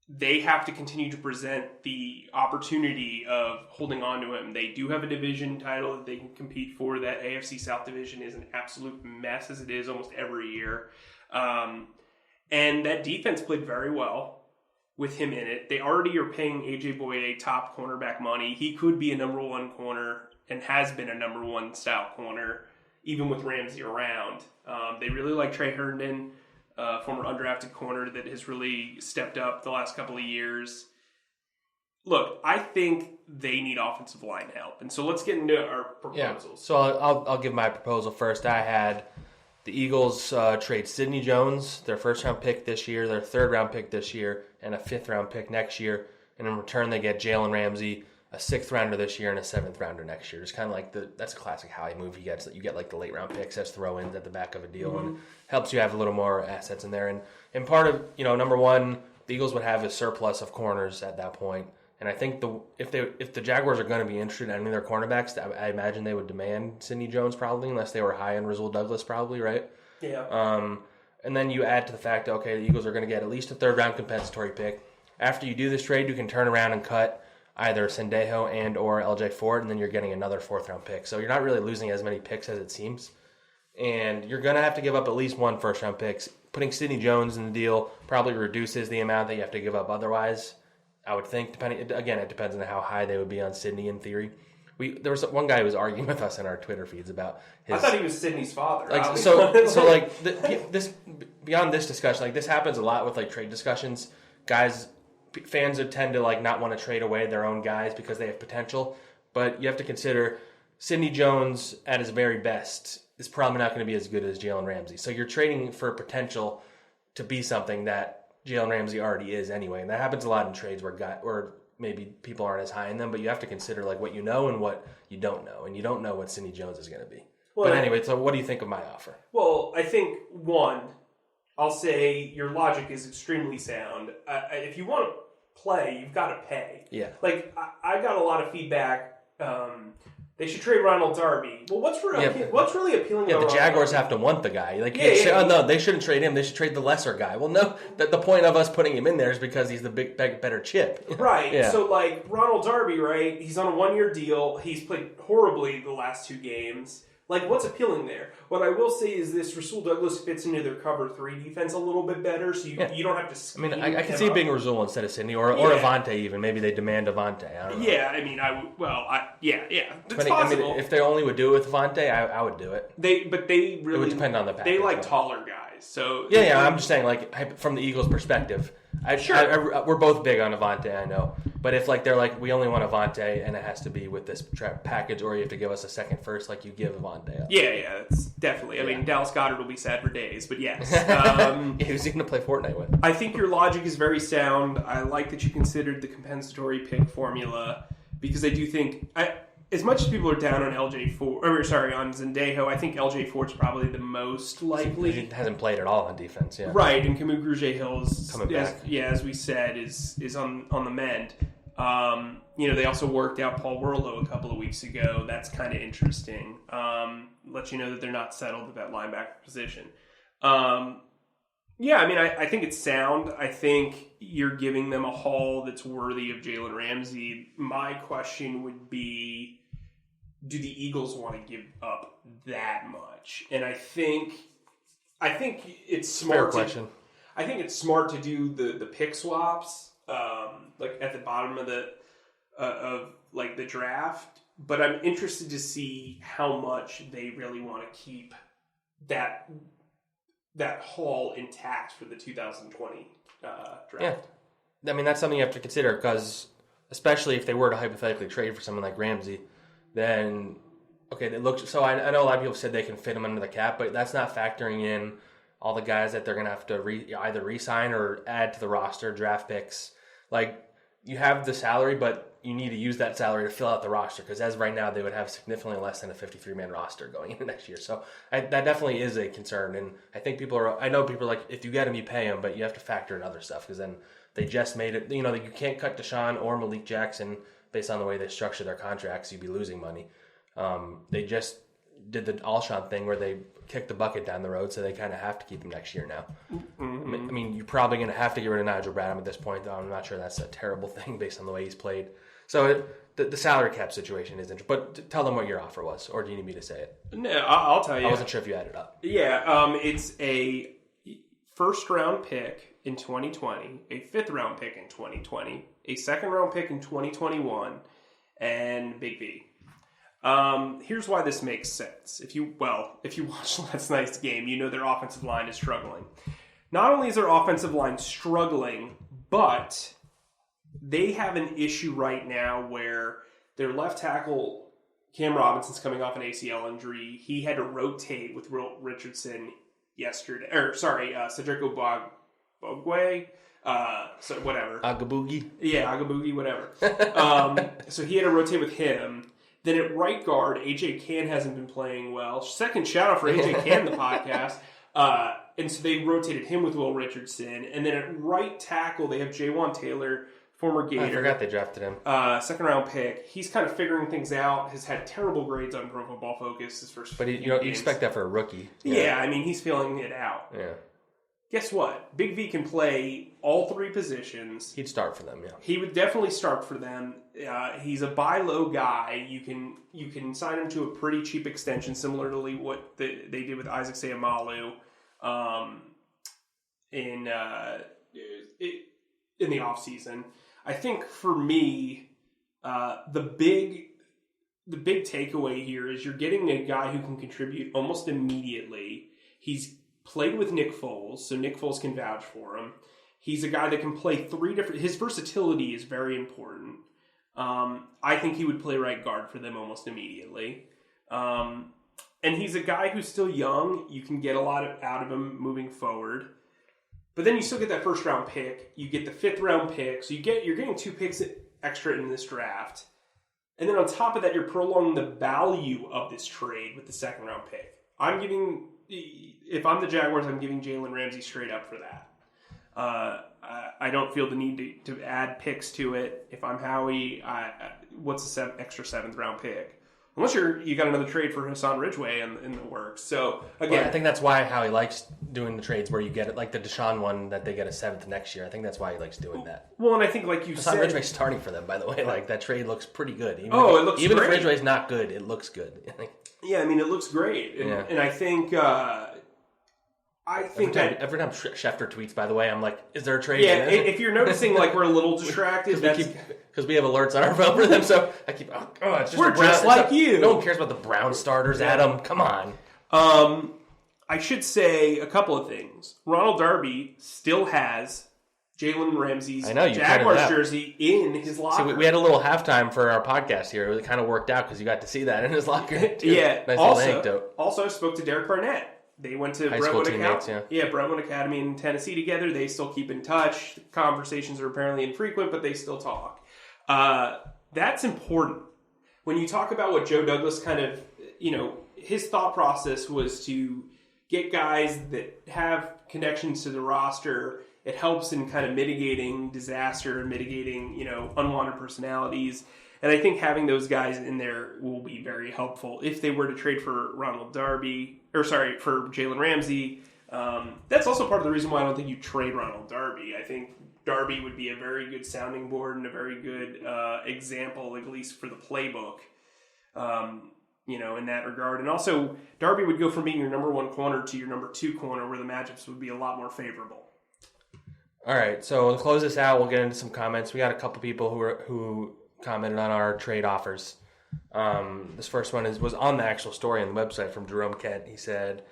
they have to continue to present the opportunity of holding on to him. They do have a division title that they can compete for. That AFC South division is an absolute mess as it is almost every year. And that defense played very well with him in it. They already are paying A.J. Boye top cornerback money. He could be a number one corner and has been a number one style corner, even with Ramsey around. They really like Trey Herndon, former undrafted corner that has really stepped up the last couple of years. Look, I think they need offensive line help. And so let's get into our proposals. Yeah. So I'll give my proposal first. I had the Eagles trade Sidney Jones, their first-round pick this year, their third-round pick this year, and a fifth-round pick next year. And in return, they get Jalen Ramsey, a sixth-rounder this year, and a seventh-rounder next year. It's kind of like that's a classic Howie move. You get like the late-round picks as throw-ins at the back of a deal, and helps you have a little more assets in there. And part of, number one, the Eagles would have a surplus of corners at that point. And I think if the Jaguars are going to be interested in any of their cornerbacks, I imagine they would demand Sidney Jones probably, unless they were high on Rizal Douglas probably, right? Yeah. And then you add to the fact, the Eagles are going to get at least a third-round compensatory pick. After you do this trade, you can turn around and cut either Sendejo and or LJ Ford, and then you're getting another fourth-round pick. So you're not really losing as many picks as it seems. And you're going to have to give up at least one first-round pick. Putting Sidney Jones in the deal probably reduces the amount that you have to give up otherwise. I would think, it depends on how high they would be on Sidney in theory. There was one guy who was arguing with us in our Twitter feeds about his... I thought he was Sidney's father. Beyond this discussion, this happens a lot with trade discussions. Fans would tend to not want to trade away their own guys because they have potential. But you have to consider Sidney Jones at his very best is probably not going to be as good as Jalen Ramsey. So you're trading for potential to be something that Jalen Ramsey already is anyway, and that happens a lot in trades where maybe people aren't as high in them, but you have to consider what you know and what you don't know, and you don't know what Sidney Jones is going to be. Well, but anyway, so what do you think of my offer? Well, I think, one, I'll say your logic is extremely sound. If you want to play, you've got to pay. Yeah. Like, I got a lot of feedback. They should trade Ronald Darby. Well, what's really appealing? Yeah, the Jaguars have to want the guy. Like, no, they shouldn't trade him. They should trade the lesser guy. Well, no, the point of us putting him in there is because he's the better chip. Right. Yeah. So, like, Ronald Darby, right? He's on a 1-year deal. He's played horribly the last 2 games. Like, what's appealing there? What I will say is this: Rizal Douglas fits into their cover 3 defense a little bit better, so you don't have to. I can see it being Rizal instead of Sidney or Avante even. Maybe they demand Avante. I don't know. Yeah, it's possible. If they only would do it with Avante, I would do it. They really it would depend on the package. They like taller guys, so I'm just saying, like, from the Eagles' perspective, we're both big on Avante, I know. But if they're like, we only want Avante and it has to be with this package, or you have to give us a second first, like you give Avante. Yeah, it's definitely. I mean, Dallas Goedert will be sad for days, but yes. Who's he going to play Fortnite with? I think your logic is very sound. I like that you considered the compensatory pick formula because I do think, as much as people are down on on Zendejo, I think LJ Ford's probably the most likely. He hasn't played at all on defense, yeah. Right, and Camus Grugier-Hill's coming back. As we said, is on the mend. They also worked out Paul Worlow a couple of weeks ago. That's kind of interesting. Let you know that they're not settled at that linebacker position. I think it's sound. I think you're giving them a haul that's worthy of Jalen Ramsey. My question would be, do the Eagles want to give up that much? And I think it's smart. Fair question. I think it's smart to do the pick swaps, at the bottom of the draft. But I'm interested to see how much they really want to keep that haul intact for the 2020 draft. Yeah, I mean that's something you have to consider because, especially if they were to hypothetically trade for someone like Ramsey, then they look. So I know a lot of people said they can fit him under the cap, but that's not factoring in all the guys that they're going to have to either re-sign or add to the roster, draft picks. Like, you have the salary, but you need to use that salary to fill out the roster because as of right now, they would have significantly less than a 53-man roster going into next year. So that definitely is a concern. And I think I know people are like, if you get him, you pay him, but you have to factor in other stuff because then they just made it, you can't cut DeSean or Malik Jackson based on the way they structure their contracts. You'd be losing money. They just did the Alshon thing where they kicked the bucket down the road, so they kind of have to keep him next year now. Mm-hmm. I mean, you're probably going to have to get rid of Nigel Bradham at this point, though. I'm not sure that's a terrible thing based on the way he's played. So the salary cap situation is interesting. But tell them what your offer was, or do you need me to say it? No, I'll tell you. I wasn't sure if you added up. Yeah, it's a first-round pick in 2020, a fifth-round pick in 2020, a second-round pick in 2021, and Big V. Here's why this makes sense. If you watch last night's game, you know their offensive line is struggling. Not only is their offensive line struggling, but they have an issue right now where their left tackle, Cam Robinson's coming off an ACL injury. He had to rotate with Will Richardson yesterday. Cedric Ogbuehi. So whatever. Agaboogie. Yeah, Agaboogie, whatever. So he had to rotate with him. Then at right guard, AJ Cann hasn't been playing well. Second shout out for AJ Cann, the podcast. And so they rotated him with Will Richardson. And then at right tackle, they have Jaywan Taylor, former Gator. I forgot they drafted him. Second round pick. He's kind of figuring things out. Has had terrible grades on Pro Football Focus his first. But you expect that for a rookie. Yeah, I mean he's feeling it out. Yeah. Guess what? Big V can play all 3 positions. He'd start for them, yeah. He would definitely start for them. He's a buy low guy. You can sign him to a pretty cheap extension, similarly what they did with Isaac Seumalo in the offseason. I think for me, the big takeaway here is you're getting a guy who can contribute almost immediately. He's played with Nick Foles, so Nick Foles can vouch for him. He's a guy that can play 3 different... His versatility is very important. I think he would play right guard for them almost immediately. And he's a guy who's still young. You can get a lot out of him moving forward. But then you still get that first-round pick. You get the fifth-round pick. So you're getting 2 picks extra in this draft. And then on top of that, you're prolonging the value of this trade with the second-round pick. I'm giving if I'm the Jaguars, I'm giving Jalen Ramsey straight up for that. I don't feel the need to add picks to it. If I'm Howie, what's the extra 7th round pick? Unless you got another trade for Hassan Ridgeway in the works. So again, I think that's why Howie likes doing the trades where you get it, like the DeSean one that they get a 7th next year. I think that's why he likes doing that. Well, and I think like you Hassan said, Ridgeway's starting for them, by the way. Like that trade looks pretty good. It looks even great. if Ridgeway's not good, it looks good. Yeah, I mean it looks great, and I think. Every time Schefter tweets, by the way, I'm like, is there a trade? Yeah, if you're noticing like we're a little distracted, because we have alerts on our phone for them, so I keep, it's just we're just like you. No one cares about the Brown starters, Adam. Come on. I should say a couple of things. Ronald Darby still has Jalen Ramsey's Jaguars jersey in his locker. See, we had a little halftime for our podcast here. It kind of worked out because you got to see that in his locker. Yeah. Nice little anecdote. Also, I spoke to Derek Barnett. They went to Brentwood Academy in Tennessee together. They still keep in touch. Conversations are apparently infrequent, but they still talk. That's important. When you talk about what Joe Douglas kind of, his thought process was to get guys that have connections to the roster. It helps in kind of mitigating disaster and mitigating, unwanted personalities. And I think having those guys in there will be very helpful. If they were to trade for for Jalen Ramsey, that's also part of the reason why I don't think you trade Ronald Darby. I think Darby would be a very good sounding board and a very good example, at least for the playbook, in that regard. And also, Darby would go from being your number 1 corner to your number 2 corner, where the matchups would be a lot more favorable. All right, so to close this out, we'll get into some comments. We got a couple people who commented on our trade offers. This first one was on the actual story on the website from Jerome Kent. He said,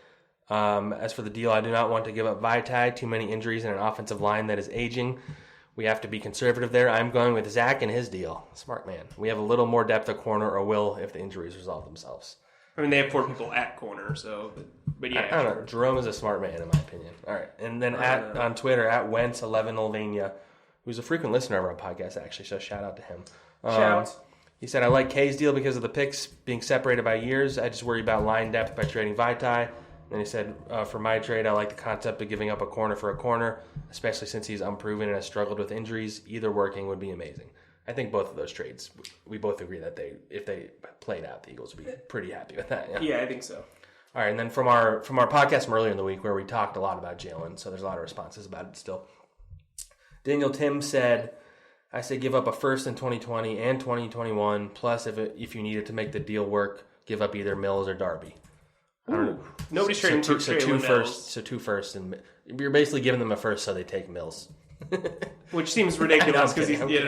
as for the deal, I do not want to give up Vitae. Too many injuries and an offensive line that is aging. We have to be conservative there. I'm going with Zack and his deal. Smart man. We have a little more depth at corner, or will if the injuries resolve themselves. I mean, they have 4 people at corner, so... But yeah, I don't know. Jerome is a smart man, in my opinion. All right. And then on Twitter, at Wentz11Olvania, who's a frequent listener of our podcast, actually, so shout out to him. Shout. He said, I like Kaye's deal because of the picks being separated by years. I just worry about line depth by trading Vitae. Then he said, for my trade, I like the concept of giving up a corner for a corner, especially since he's unproven and has struggled with injuries. Either working would be amazing. I think both of those trades, we both agree that if they played out, the Eagles would be pretty happy with that. Yeah, I think so. All right, and then from our podcast from earlier in the week where we talked a lot about Jalen, so there's a lot of responses about it still. Daniel Tim said, I say give up a first in 2020 and 2021, plus if you needed to make the deal work, give up either Mills or Darby. I don't know. Nobody's trading for two firsts. So 2 firsts, and you're basically giving them a first so they take Mills. Which seems ridiculous because he's, wait,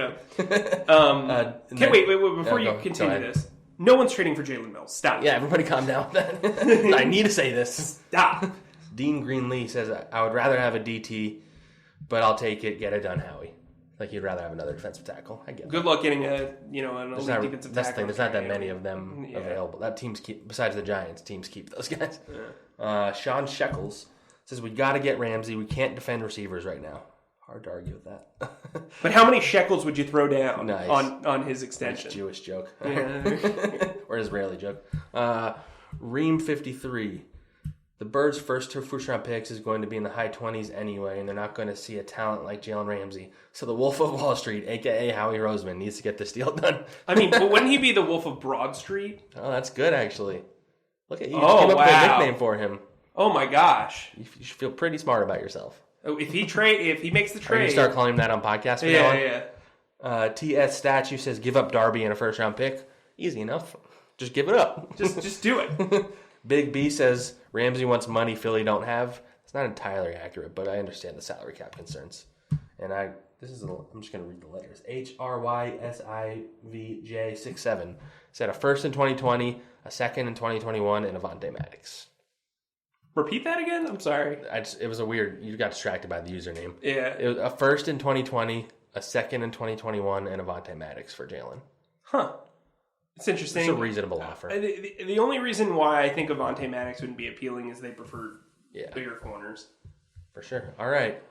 before you continue this. No one's trading for Jalen Mills. Stop. Yeah, everybody calm down. I need to say this. Stop. Dean Greenlee says, I would rather have a DT, but I'll take it. Get it done, Howie. Like you'd rather have another defensive tackle. I get it. Good luck getting an elite defensive tackle. That's the thing. There's not that many of them available. That teams keep, besides the Giants, teams keep those guys. Yeah. Sean Shekels says, we got to get Ramsey. We can't defend receivers right now. Hard to argue with that. But how many shekels would you throw down on his extension? Nice Jewish joke. Yeah. Or Israeli joke. Reem53. The Birds' first 2 first-round picks is going to be in the high 20s anyway, and they're not going to see a talent like Jalen Ramsey. So the Wolf of Wall Street, a.k.a. Howie Roseman, needs to get this deal done. I mean, but wouldn't he be the Wolf of Broad Street? Oh, that's good, actually. Look at you. Oh, came up with a nickname for him. Oh, my gosh. You should feel pretty smart about yourself. Oh, if he makes the trade. Or you start calling him that on podcasts from now on? Yeah. TS Statue says, give up Darby and a first-round pick. Easy enough. Just give it up. Just do it. Big B says, Ramsey wants money Philly don't have. It's not entirely accurate, but I understand the salary cap concerns. And I'm just going to read the letters. HRYSIVJ67 said a first in 2020, a second in 2021, and Avonte Maddox. Repeat that again? I'm sorry. It was a weird... You got distracted by the username. Yeah. It was a first in 2020, a second in 2021, and Avonte Maddox for Jalen. Huh. It's interesting. It's a reasonable offer. The only reason why I think Avonte Maddox wouldn't be appealing is they prefer bigger corners. For sure. All right.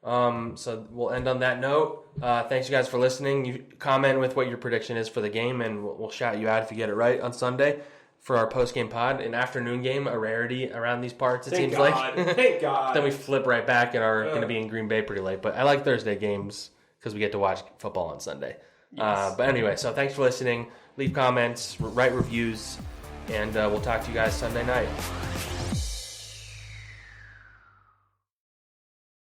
So we'll end on that note. Thanks, you guys, for listening. You comment with what your prediction is for the game, and we'll shout you out if you get it right on Sunday. for our post-game pod. An afternoon game, a rarity around these parts, it seems like. Thank God. Then we flip right back and are going to be in Green Bay pretty late. But I like Thursday games because we get to watch football on Sunday. Yes. But anyway, so thanks for listening. Leave comments, write reviews, and we'll talk to you guys Sunday night.